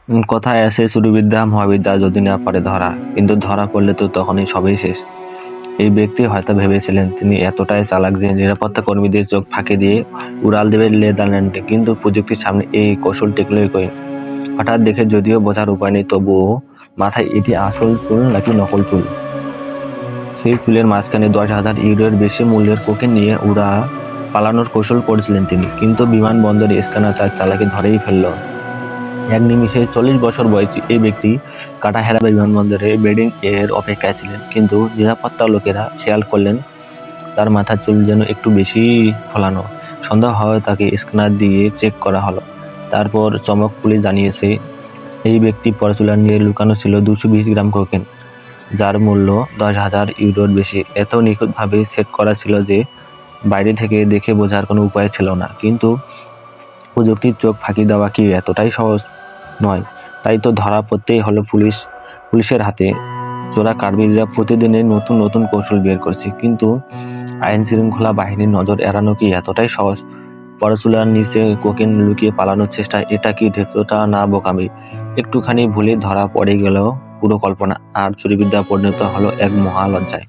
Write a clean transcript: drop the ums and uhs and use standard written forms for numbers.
কথায় আছে চুরিবিদ্যা মহাবিদ্যা যদি না পারে ধরা, কিন্তু ধরা পড়লে তো তখনই সবই শেষ। এই ব্যক্তি হয়তো ভেবেছিলেন তিনি এতটাই চালাক যে নিরাপত্তা কর্মীদের চোখ ফাঁকি দিয়ে উড়াল দেবে নেদারল্যান্ডে, কিন্তু প্রযুক্তির সামনে এই কৌশল টেকলই কই। হঠাৎ দেখে যদিও বোঝার উপায় নেই, তবুও মাথায় এটি আসল চুল নাকি নকল চুল। সেই চুলের মাঝখানে 10,000 ইউরোর বেশি মূল্যের কোকেন নিয়ে পালানোর কৌশল করেছিলেন তিনি, কিন্তু বিমানবন্দরে স্ক্যানার তার চালাকি ধরেই ফেলল। এক নিমিষে 40 বছর বয়সী এই ব্যক্তি কাটাহেরা বিমানবন্দরে বেডিং এর অপেক্ষায় ছিলেন, কিন্তু নিরাপত্তা লোকেরা খেয়াল করলেন তার মাথার চুল যেন একটু বেশি ফোলানো। সন্দেহ হয় তাকে স্ক্যানার দিয়ে চেক করা হলো। তারপর চমক পুলিশ জানিয়েছে এই ব্যক্তি পরচুলার নিয়ে লুকানো ছিল 220 গ্রাম কোকেন, যার মূল্য 10,000 ইউরোর বেশি। এত নিখুঁতভাবে সেট করা ছিল যে বাইরে থেকে দেখে বোঝার কোনো উপায় ছিল না। কিন্তু প্রযুক্তির চোখ ফাঁকি দেওয়া কি এতটাই সহজ নয়? তাই তো ধরা পড়তেই হলো পুলিশের হাতে। চোরা কারবারিরা প্রতিদিনই নতুন নতুন কৌশল বের করছে, কিন্তু আইন শৃঙ্খলা বাহিনীর নজর এড়ানো কি এতটাই সহজ? পরচুলার নিচে কোকেন লুকিয়ে পালানোর চেষ্টা, এটা কি ধৃষ্টতা না বোকামি? একটুখানি ভুলে ধরা পড়ে গেলেও পুরো কল্পনা, আর চুরিবিদ্যা পরিণত হলো এক মহালজ্জায়।